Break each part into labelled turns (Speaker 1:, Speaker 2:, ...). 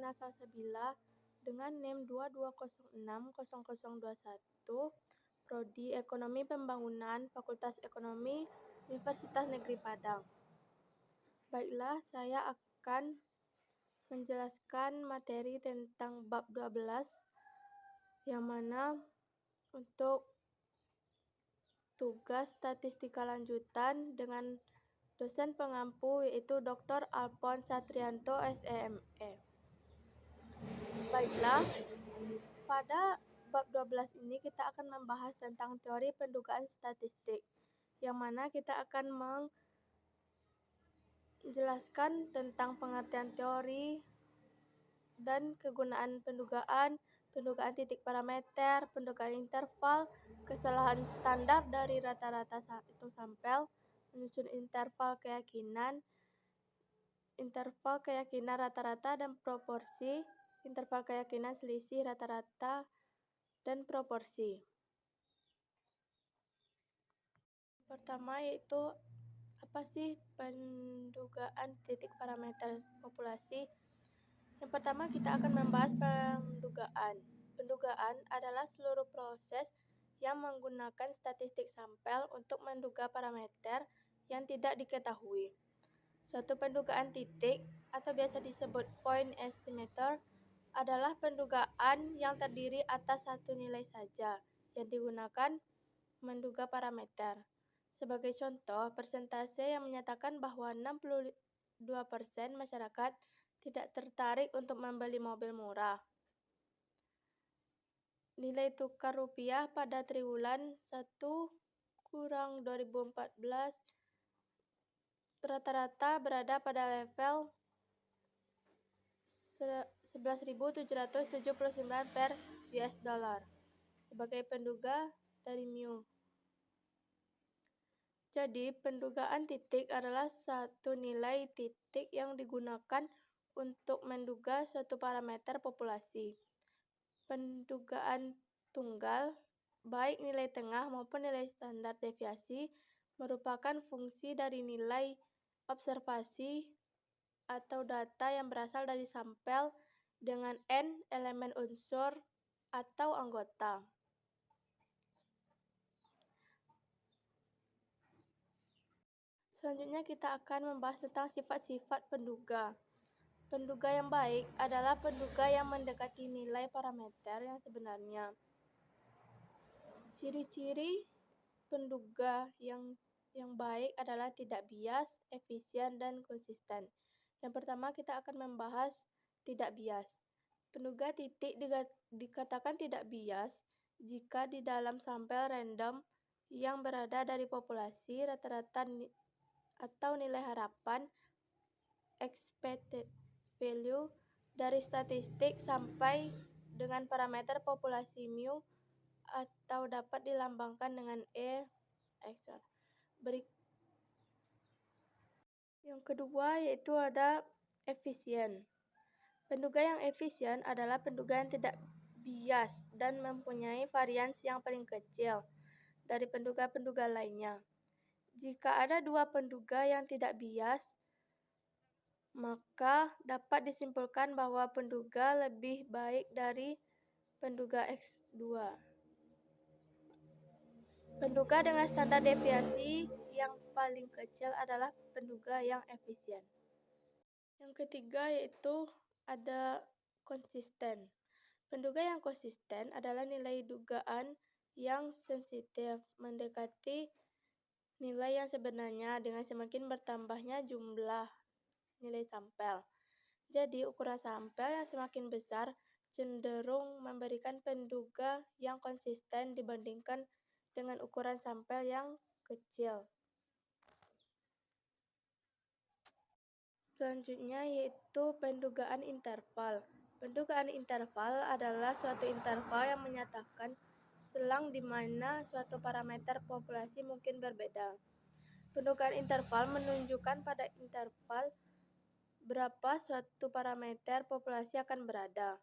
Speaker 1: Nurina Salsabila dengan NIM 22060021, Prodi Ekonomi Pembangunan, Fakultas Ekonomi, Universitas Negeri Padang. Baiklah, saya akan menjelaskan materi tentang bab 12, yang mana untuk tugas statistika lanjutan dengan dosen pengampu yaitu Dr. Alphonse Satrianto, SEME. Baiklah, pada bab 12 ini kita akan membahas tentang teori pendugaan statistik, yang mana kita akan menjelaskan tentang pengertian teori dan kegunaan pendugaan, pendugaan titik parameter, pendugaan interval, kesalahan standar dari rata-rata hitung sampel, menyusun interval keyakinan rata-rata dan proporsi, interval keyakinan selisih rata-rata dan proporsi. Pertama yaitu apa sih pendugaan titik parameter populasi? Yang pertama kita akan membahas pendugaan. Pendugaan adalah seluruh proses yang menggunakan statistik sampel untuk menduga parameter yang tidak diketahui. Suatu pendugaan titik atau biasa disebut point estimator adalah pendugaan yang terdiri atas satu nilai saja yang digunakan menduga parameter. Sebagai contoh, persentase yang menyatakan bahwa 62% masyarakat tidak tertarik untuk membeli mobil murah. Nilai tukar rupiah pada triwulan 1-2014 rata-rata berada pada level 11.779 per US dollar sebagai penduga dari mu. Jadi, pendugaan titik adalah satu nilai titik yang digunakan untuk menduga suatu parameter populasi. Pendugaan tunggal, baik nilai tengah maupun nilai standar deviasi, merupakan fungsi dari nilai observasi atau data yang berasal dari sampel dengan n elemen unsur atau anggota. Selanjutnya kita akan membahas tentang sifat-sifat penduga. Penduga yang baik adalah penduga yang mendekati nilai parameter yang sebenarnya. Ciri-ciri penduga yang baik adalah tidak bias, efisien, dan konsisten. Yang pertama kita akan membahas tidak bias. Penduga titik dikatakan tidak bias jika di dalam sampel random yang berada dari populasi rata-rata atau nilai harapan expected value dari statistik sampai dengan parameter populasi mu atau dapat dilambangkan dengan XR. Yang kedua yaitu ada efisien. Penduga yang efisien adalah penduga yang tidak bias dan mempunyai varians yang paling kecil dari penduga-penduga lainnya. Jika ada dua penduga yang tidak bias, maka dapat disimpulkan bahwa penduga lebih baik dari penduga X2. Penduga dengan standar deviasi yang paling kecil adalah penduga yang efisien. Yang ketiga yaitu ada konsisten. Penduga yang konsisten adalah nilai dugaan yang sensitif mendekati nilai yang sebenarnya dengan semakin bertambahnya jumlah nilai sampel. Jadi, ukuran sampel yang semakin besar cenderung memberikan penduga yang konsisten dibandingkan dengan ukuran sampel yang kecil. Selanjutnya yaitu pendugaan interval. Pendugaan interval adalah suatu interval yang menyatakan selang di mana suatu parameter populasi mungkin berbeda. Pendugaan interval menunjukkan pada interval berapa suatu parameter populasi akan berada.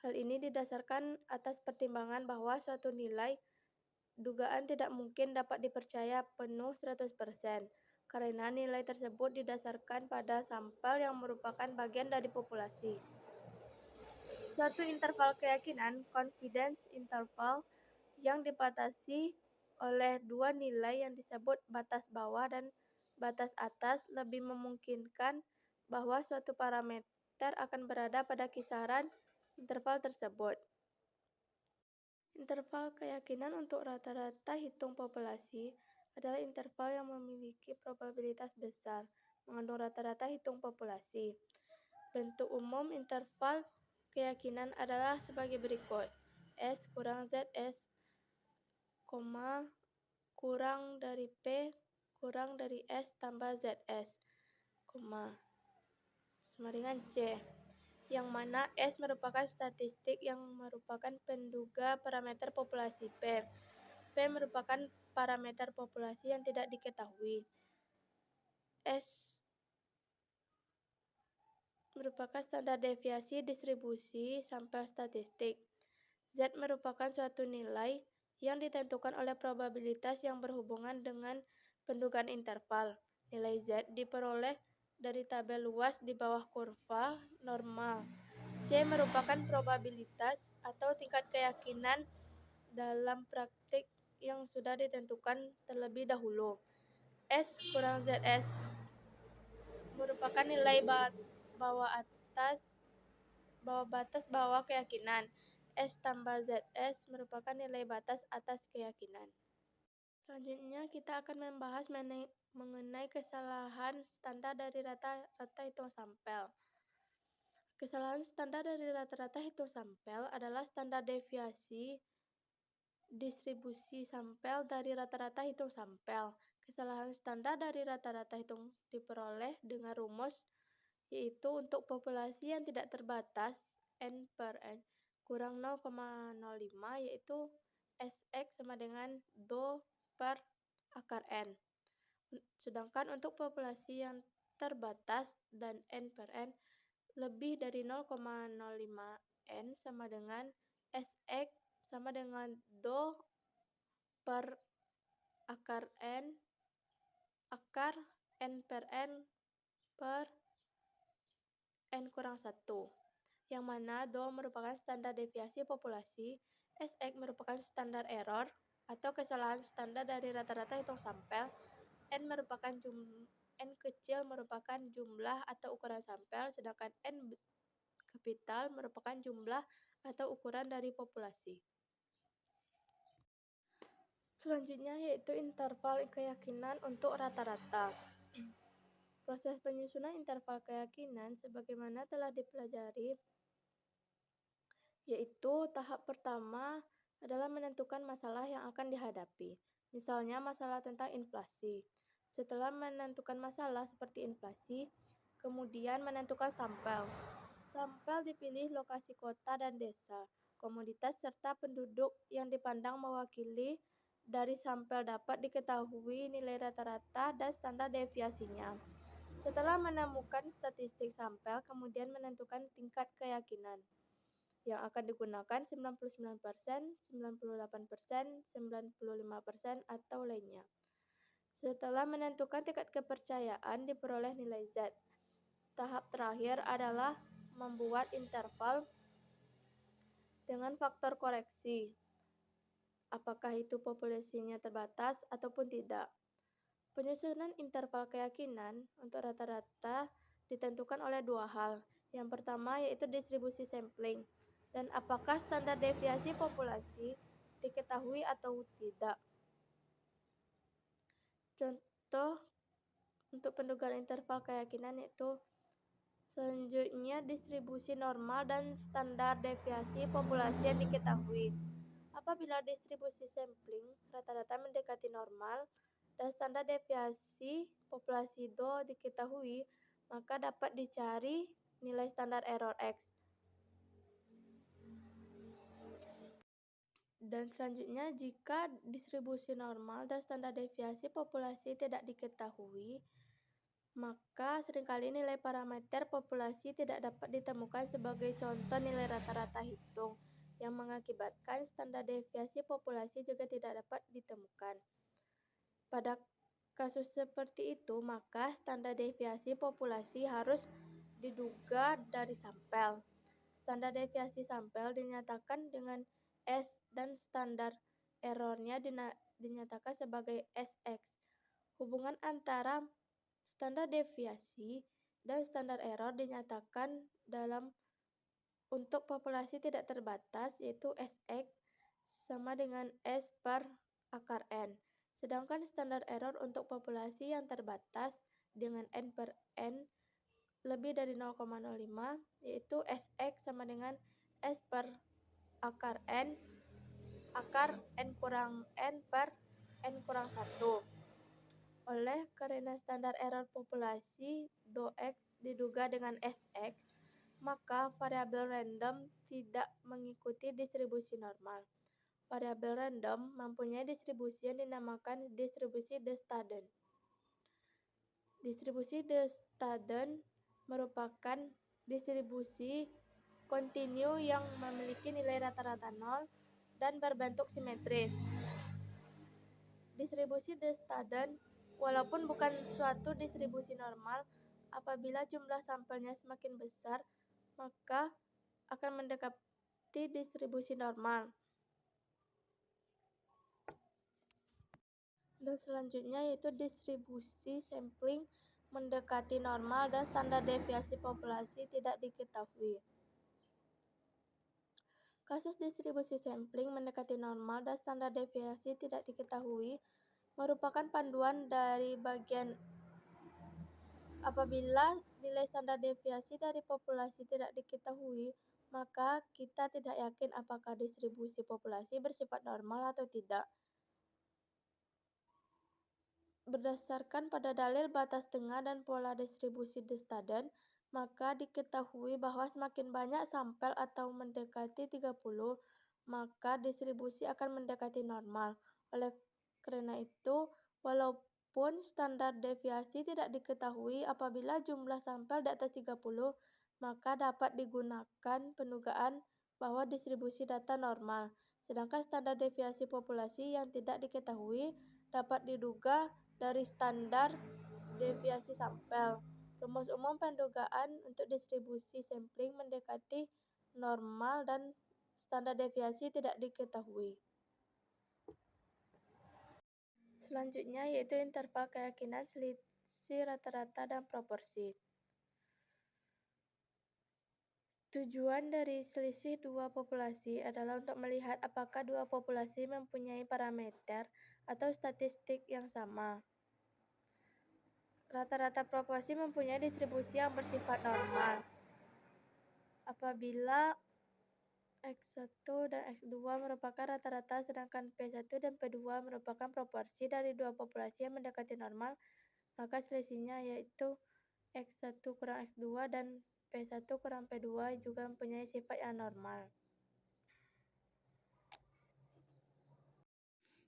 Speaker 1: Hal ini didasarkan atas pertimbangan bahwa suatu nilai dugaan tidak mungkin dapat dipercaya penuh 100%, karena nilai tersebut didasarkan pada sampel yang merupakan bagian dari populasi. Suatu interval keyakinan, confidence interval, yang dibatasi oleh dua nilai yang disebut batas bawah dan batas atas lebih memungkinkan bahwa suatu parameter akan berada pada kisaran interval tersebut. Interval keyakinan untuk rata-rata hitung populasi adalah interval yang memiliki probabilitas besar mengandung rata-rata hitung populasi. Bentuk umum interval keyakinan adalah sebagai berikut: S kurang ZS, kurang dari P kurang dari S tambah ZS, sama dengan C, yang mana S merupakan statistik yang merupakan penduga parameter populasi P. P merupakan parameter populasi yang tidak diketahui. S merupakan standar deviasi distribusi sampel statistik. Z merupakan suatu nilai yang ditentukan oleh probabilitas yang berhubungan dengan pendugaan interval. Nilai Z diperoleh dari tabel luas di bawah kurva normal. C merupakan probabilitas atau tingkat keyakinan dalam praktik yang sudah ditentukan terlebih dahulu. S kurang ZS merupakan nilai batas bawah keyakinan. S tambah ZS merupakan nilai batas atas keyakinan. Selanjutnya kita akan membahas mengenai kesalahan standar dari rata-rata hitung sampel. Kesalahan standar dari rata-rata hitung sampel adalah standar deviasi distribusi sampel dari rata-rata hitung sampel. Kesalahan standar dari rata-rata hitung diperoleh dengan rumus, yaitu untuk populasi yang tidak terbatas n per n kurang 0,05, yaitu Sx sama dengan do per akar n. Sedangkan untuk populasi yang terbatas dan n per n lebih dari 0,05 n sama dengan Sx sama dengan do per akar n per n per n kurang 1, yang mana do merupakan standar deviasi populasi, Sx merupakan standar error atau kesalahan standar dari rata-rata hitung sampel, n kecil merupakan jumlah atau ukuran sampel, sedangkan n kapital merupakan jumlah atau ukuran dari populasi. Selanjutnya yaitu interval keyakinan untuk rata-rata. Proses penyusunan interval keyakinan sebagaimana telah dipelajari, yaitu tahap pertama adalah menentukan masalah yang akan dihadapi. Misalnya masalah tentang inflasi. Setelah menentukan masalah seperti inflasi, kemudian menentukan sampel. Sampel dipilih lokasi kota dan desa, komoditas serta penduduk yang dipandang mewakili. Dari sampel dapat diketahui nilai rata-rata dan standar deviasinya. Setelah menemukan statistik sampel, kemudian menentukan tingkat keyakinan yang akan digunakan 99%, 98%, 95%, atau lainnya. Setelah menentukan tingkat kepercayaan, diperoleh nilai Z. Tahap terakhir adalah membuat interval dengan faktor koreksi, apakah itu populasinya terbatas ataupun tidak. Penyusunan interval keyakinan untuk rata-rata ditentukan oleh dua hal. Yang pertama yaitu distribusi sampling, dan apakah standar deviasi populasi diketahui atau tidak. Contoh untuk pendugaan interval keyakinan yaitu selanjutnya distribusi normal dan standar deviasi populasi yang diketahui. Apabila distribusi sampling rata-rata mendekati normal dan standar deviasi populasi do diketahui, maka dapat dicari nilai standar error X. Dan selanjutnya, jika distribusi normal dan standar deviasi populasi tidak diketahui, maka seringkali nilai parameter populasi tidak dapat ditemukan sebagai contoh nilai rata-rata hitung, yang mengakibatkan standar deviasi populasi juga tidak dapat ditemukan. Pada kasus seperti itu, maka standar deviasi populasi harus diduga dari sampel. standar deviasi sampel dinyatakan dengan S dan standar errornya dinyatakan sebagai Sx. Hubungan antara standar deviasi dan standar error dinyatakan untuk populasi tidak terbatas, yaitu Sx sama dengan S per akar N. Sedangkan standar error untuk populasi yang terbatas dengan N per N lebih dari 0,05, yaitu Sx sama dengan S per akar N kurang N per N kurang 1. Karena standar error populasi DOX diduga dengan Sx, maka variabel random tidak mengikuti distribusi normal. Variabel random mempunyai distribusi yang dinamakan distribusi de Staden. Distribusi de Staden merupakan distribusi kontinu yang memiliki nilai rata-rata 0 dan berbentuk simetris. Distribusi de Staden, walaupun bukan suatu distribusi normal, apabila jumlah sampelnya semakin besar, maka akan mendekati distribusi normal. Dan selanjutnya yaitu distribusi sampling mendekati normal dan standar deviasi populasi tidak diketahui. Kasus distribusi sampling mendekati normal dan standar deviasi tidak diketahui merupakan panduan dari bagian apabila nilai standar deviasi dari populasi tidak diketahui, maka kita tidak yakin apakah distribusi populasi bersifat normal atau tidak. Berdasarkan pada dalil batas tengah dan pola distribusi de Staden, maka diketahui bahwa semakin banyak sampel atau mendekati 30, maka distribusi akan mendekati normal. Oleh karena itu, walaupun standar deviasi tidak diketahui apabila jumlah sampel di atas 30, maka dapat digunakan pendugaan bahwa distribusi data normal. Sedangkan standar deviasi populasi yang tidak diketahui dapat diduga dari standar deviasi sampel. Rumus umum pendugaan untuk distribusi sampling mendekati normal dan standar deviasi tidak diketahui. Selanjutnya yaitu interval keyakinan selisih rata-rata dan proporsi. Tujuan dari selisih dua populasi adalah untuk melihat apakah dua populasi mempunyai parameter atau statistik yang sama. Rata-rata proporsi mempunyai distribusi yang bersifat normal. Apabila X1 dan X2 merupakan rata-rata sedangkan P1 dan P2 merupakan proporsi dari dua populasi yang mendekati normal, maka selisihnya yaitu X1 kurang X2 dan P1 kurang P2 juga mempunyai sifat yang normal.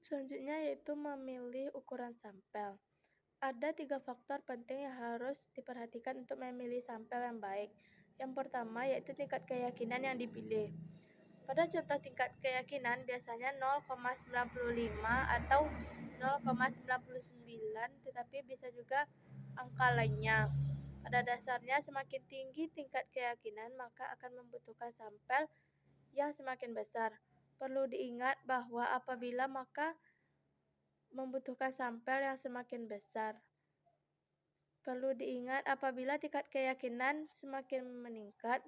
Speaker 1: Selanjutnya yaitu memilih ukuran sampel. Ada 3 faktor penting yang harus diperhatikan untuk memilih sampel yang baik. Yang pertama yaitu tingkat keyakinan yang dipilih. Pada contoh tingkat keyakinan biasanya 0,95 atau 0,99, tetapi bisa juga angka lainnya. Pada dasarnya semakin tinggi tingkat keyakinan maka akan membutuhkan sampel yang semakin besar. Perlu diingat bahwa apabila maka membutuhkan sampel yang semakin besar. Perlu diingat apabila tingkat keyakinan semakin meningkat,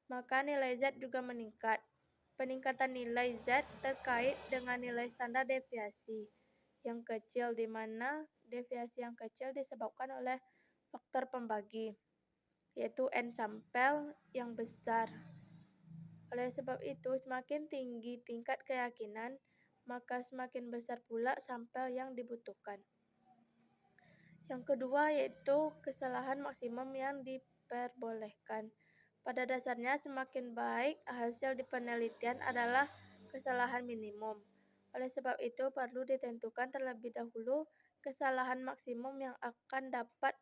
Speaker 1: maka nilai Z juga meningkat. Peningkatan nilai Z terkait dengan nilai standar deviasi yang kecil, di mana deviasi yang kecil disebabkan oleh faktor pembagi, yaitu N sampel yang besar. Oleh sebab itu, semakin tinggi tingkat keyakinan, maka semakin besar pula sampel yang dibutuhkan. Yang kedua yaitu kesalahan maksimum yang diperbolehkan. Pada dasarnya semakin baik hasil di penelitian adalah kesalahan minimum. Oleh sebab itu perlu ditentukan terlebih dahulu kesalahan maksimum yang akan dapat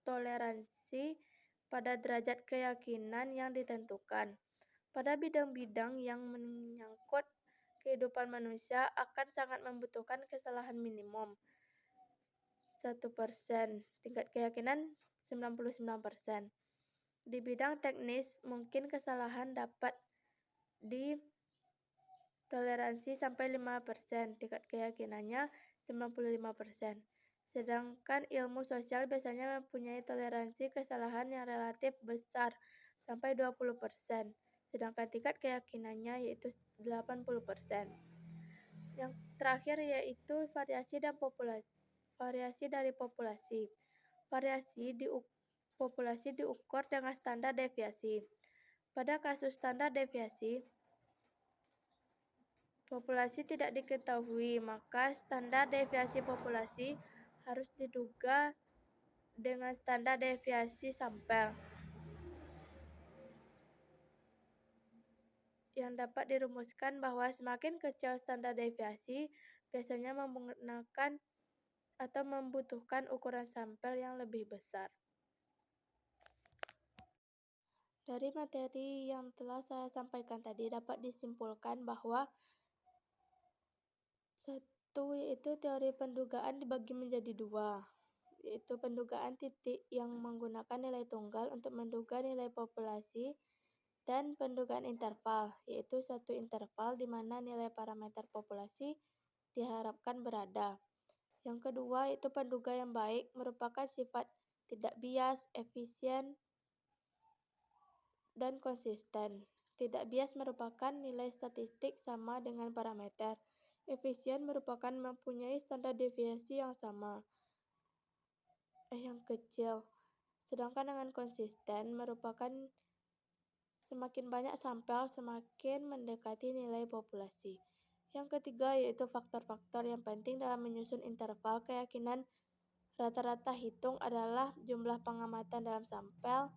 Speaker 1: toleransi pada derajat keyakinan yang ditentukan. Pada bidang-bidang yang menyangkut kehidupan manusia akan sangat membutuhkan kesalahan minimum 1%, tingkat keyakinan 99%. Di bidang teknis, mungkin kesalahan dapat ditoleransi sampai 5%, tingkat keyakinannya 95%. Sedangkan ilmu sosial biasanya mempunyai toleransi kesalahan yang relatif besar, sampai 20%, sedangkan tingkat keyakinannya yaitu 80%. Yang terakhir yaitu variasi dari populasi. Populasi diukur dengan standar deviasi. Pada kasus standar deviasi, populasi tidak diketahui, maka standar deviasi populasi harus diduga dengan standar deviasi sampel, yang dapat dirumuskan bahwa semakin kecil standar deviasi, biasanya menggunakan atau membutuhkan ukuran sampel yang lebih besar. Dari materi yang telah saya sampaikan tadi dapat disimpulkan bahwa satu yaitu teori pendugaan dibagi menjadi dua, yaitu pendugaan titik yang menggunakan nilai tunggal untuk menduga nilai populasi, dan pendugaan interval, yaitu suatu interval di mana nilai parameter populasi diharapkan berada. Yang kedua yaitu penduga yang baik, merupakan sifat tidak bias, efisien, dan konsisten. Tidak bias merupakan nilai statistik sama dengan parameter. Efisien merupakan mempunyai standar deviasi yang sama, yang kecil. Sedangkan dengan konsisten merupakan semakin banyak sampel semakin mendekati nilai populasi. Yang ketiga yaitu faktor-faktor yang penting dalam menyusun interval keyakinan rata-rata hitung adalah jumlah pengamatan dalam sampel,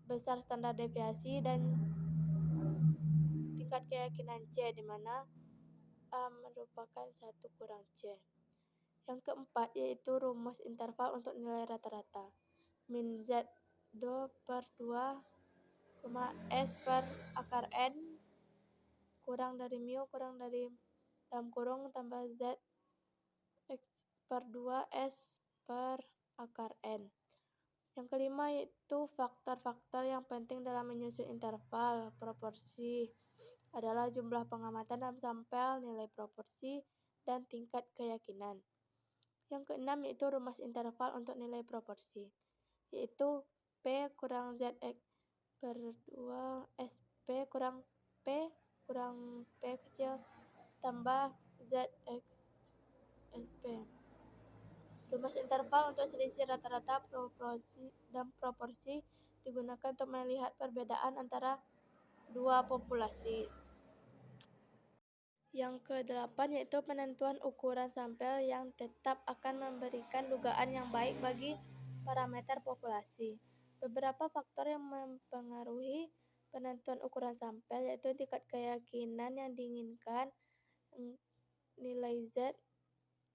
Speaker 1: besar standar deviasi, dan tingkat keyakinan C, di mana A merupakan 1 kurang C. Yang keempat yaitu rumus interval untuk nilai rata-rata. Min Z 2/2, S per akar N kurang dari mu kurang dari dalam kurung tambah Z X per 2 S per akar N. Yang kelima yaitu faktor-faktor yang penting dalam menyusun interval. Proporsi adalah jumlah pengamatan dalam sampel, nilai proporsi, dan tingkat keyakinan. Yang keenam yaitu rumus interval untuk nilai proporsi, yaitu P kurang ZX per 2 SP kurang P kecil tambah ZX SP. Rumus interval untuk selisih rata-rata proporsi digunakan untuk melihat perbedaan antara dua populasi. Yang ke-8 yaitu penentuan ukuran sampel yang tetap akan memberikan dugaan yang baik bagi parameter populasi. Beberapa faktor yang mempengaruhi penentuan ukuran sampel yaitu tingkat keyakinan yang diinginkan, nilai Z.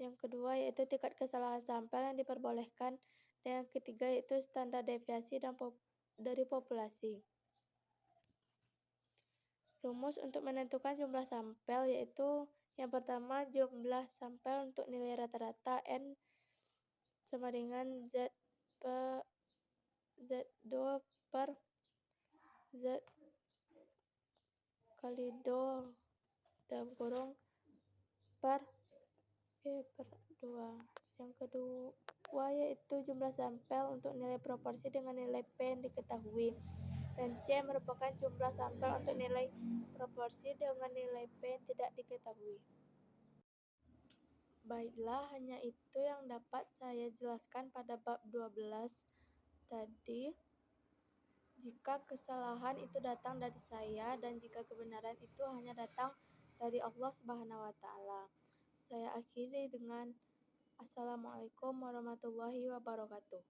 Speaker 1: Yang kedua yaitu tingkat kesalahan sampel yang diperbolehkan, dan yang ketiga yaitu standar deviasi dari populasi. Rumus untuk menentukan jumlah sampel yaitu yang pertama jumlah sampel untuk nilai rata-rata N sama dengan Z2 per Z kali 2 dalam kurung per P per 2. Yang kedua yaitu jumlah sampel untuk nilai proporsi dengan nilai P yang diketahui, dan C merupakan jumlah sampel untuk nilai proporsi dengan nilai P yang tidak diketahui. Baiklah, hanya itu yang dapat saya jelaskan pada bab 12 tadi. Jika kesalahan itu datang dari saya dan jika kebenaran itu hanya datang dari Allah Subhanahu wa taala. Saya akhiri dengan Assalamualaikum warahmatullahi wabarakatuh.